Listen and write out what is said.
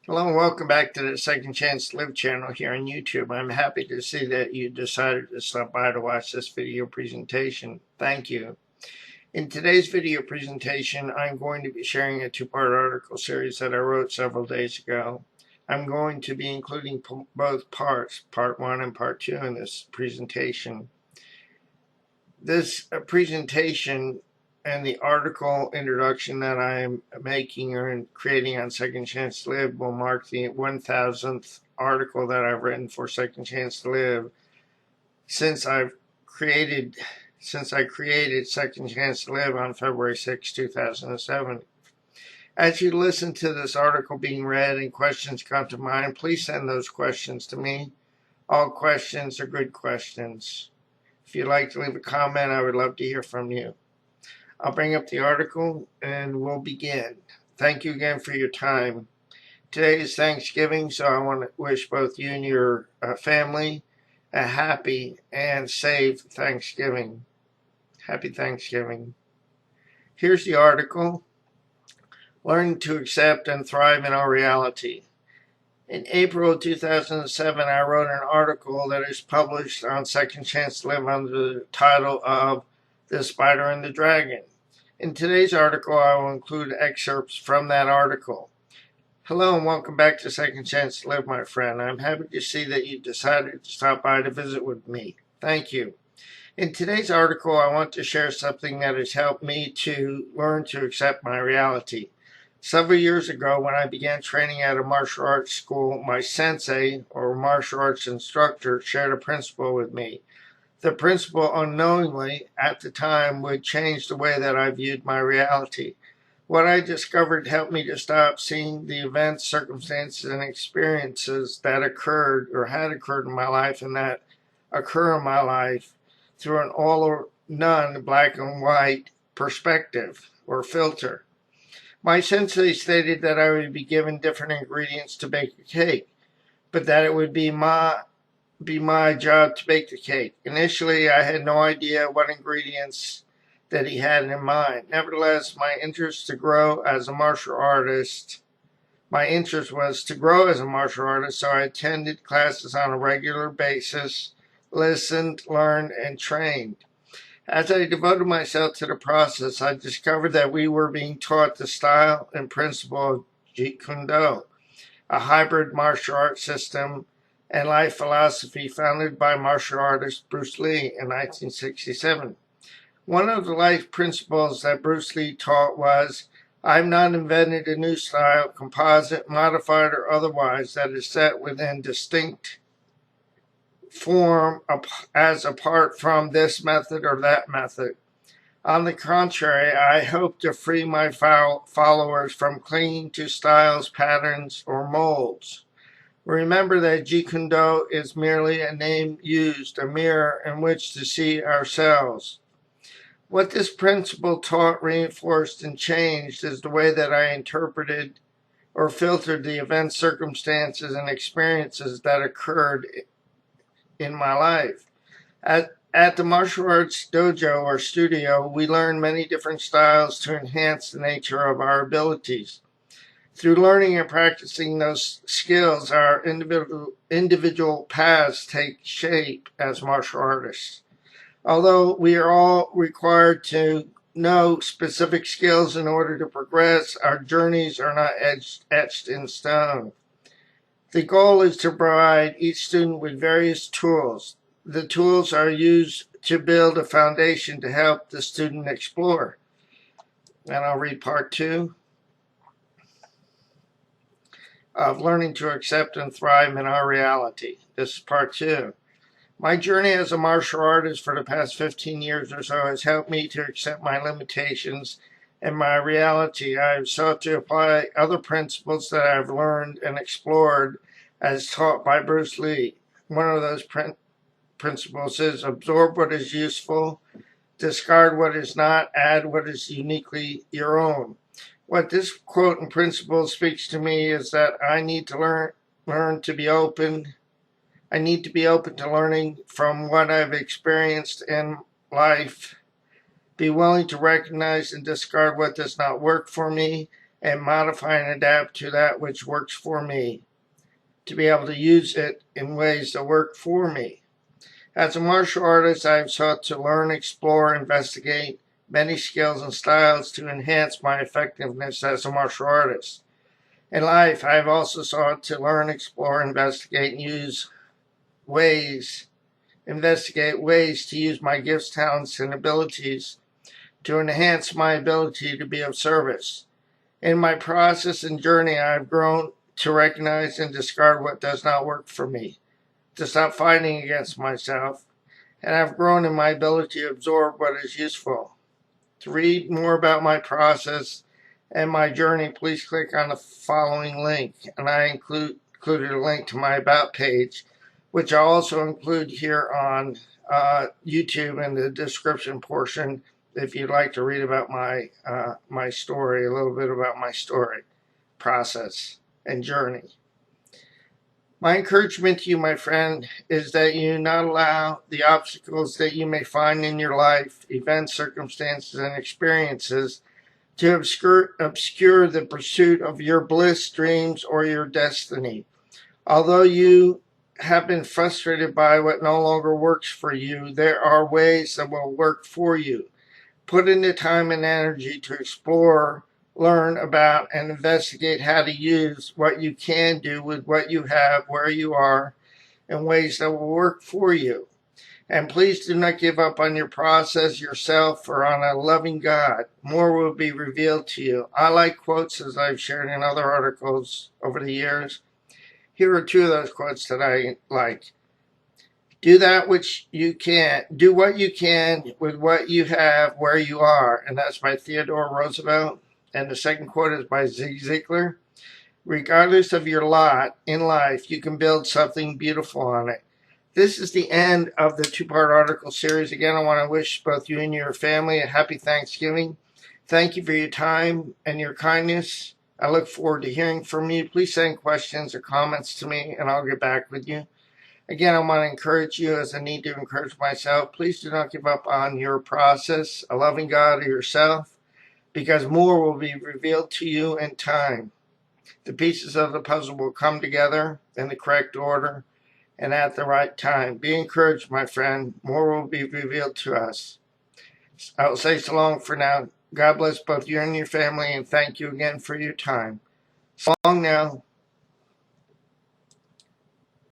Hello and welcome back to the Second Chance to Live channel here on YouTube. I'm happy to see that you decided to stop by to watch this video presentation. Thank you. In today's video presentation, I'm going to be sharing a two-part article series that I wrote several days ago. I'm going to be including both parts, part 1 and part 2 in this presentation. This presentation and the article introduction that I'm making or creating on Second Chance to Live will mark the 1000th article that I've written for Second Chance to Live since I created Second Chance to Live on February 6, 2007. As you listen to this article being read and questions come to mind, please send those questions to me. All questions are good questions. If you'd like to leave a comment, I would love to hear from you. I'll bring up the article and we'll begin. Thank you again for your time. Today is Thanksgiving, so I want to wish both you and your family a happy and safe Thanksgiving. Happy Thanksgiving. Here's the article, Learning to Accept and Thrive in Our Reality. In April of 2007, I wrote an article that is published on Second Chance to Live under the title of The Spider and the Dragon. In today's article, I will include excerpts from that article. Hello and welcome back to Second Chance to Live, my friend. I'm happy to see that you decided to stop by to visit with me. Thank you. In today's article, I want to share something that has helped me to learn to accept my reality. Several years ago, when I began training at a martial arts school, my sensei, or martial arts instructor, shared a principle with me. The principle, unknowingly, at the time, would change the way that I viewed my reality. What I discovered helped me to stop seeing the events, circumstances, and experiences that occurred or had occurred in my life and that occur in my life through an all or none, black and white perspective or filter. My sensei stated that I would be given different ingredients to bake a cake, but that it would be my job to bake the cake. Initially, I had no idea what ingredients that he had in mind. Nevertheless, my interest was to grow as a martial artist, so I attended classes on a regular basis, listened, learned, and trained. As I devoted myself to the process, I discovered that we were being taught the style and principle of Jeet Kune Do, a hybrid martial arts system and life philosophy founded by martial artist Bruce Lee in 1967. One of the life principles that Bruce Lee taught was, I've not invented a new style, composite, modified, or otherwise, that is set within distinct form as apart from this method or that method. On the contrary, I hope to free my followers from clinging to styles, patterns, or molds. Remember that Jeet Kune Do is merely a name used, a mirror in which to see ourselves. What this principle taught, reinforced, and changed is the way that I interpreted or filtered the events, circumstances, and experiences that occurred in my life. At the martial arts dojo or studio, we learn many different styles to enhance the nature of our abilities. Through learning and practicing those skills, our individual paths take shape as martial artists. Although we are all required to know specific skills in order to progress, our journeys are not etched in stone. The goal is to provide each student with various tools. The tools are used to build a foundation to help the student explore. And I'll read part 2 of Learning to Accept and Thrive in Our Reality. This is part 2. My journey as a martial artist for the past 15 years or so has helped me to accept my limitations and my reality. I have sought to apply other principles that I've learned and explored as taught by Bruce Lee. One of those principles is absorb what is useful, discard what is not, add what is uniquely your own. What this quote and principle speaks to me is that I need to learn to be open. I need to be open to learning from what I've experienced in life, be willing to recognize and discard what does not work for me, and modify and adapt to that which works for me, to be able to use it in ways that work for me. As a martial artist, I have sought to learn, explore, investigate many skills and styles to enhance my effectiveness as a martial artist. In life, I have also sought to learn, explore, investigate, and investigate ways to use my gifts, talents, and abilities to enhance my ability to be of service. In my process and journey, I have grown to recognize and discard what does not work for me, to stop fighting against myself, and I've grown in my ability to absorb what is useful. To read more about my process and my journey, please click on the following link, and I included a link to my About page, which I'll also include here on YouTube in the description portion if you'd like to read about my story, a little bit about my story, process, and journey. My encouragement to you, my friend, is that you not allow the obstacles that you may find in your life, events, circumstances, and experiences to obscure the pursuit of your bliss, dreams, or your destiny. Although you have been frustrated by what no longer works for you, there are ways that will work for you. Put in the time and energy to explore, learn about, and investigate how to use what you can do with what you have, where you are, in ways that will work for you. And please do not give up on your process, yourself, or on a loving God. More will be revealed to you. I like quotes, as I've shared in other articles over the years. Here are two of those quotes that I like. Do that which you can. Do what you can with what you have where you are. And that's by Theodore Roosevelt. And the second quote is by Zig Ziglar. Regardless of your lot in life, you can build something beautiful on it. This is the end of the two-part article series. Again, I want to wish both you and your family a happy Thanksgiving. Thank you for your time and your kindness. I look forward to hearing from you. Please send questions or comments to me, and I'll get back with you. Again, I want to encourage you, as I need to encourage myself. Please do not give up on your process, a loving God, or yourself, because more will be revealed to you in time. The pieces of the puzzle will come together in the correct order and at the right time. Be encouraged, my friend. More will be revealed to us. I will say so long for now. God bless both you and your family, and thank you again for your time. So long now.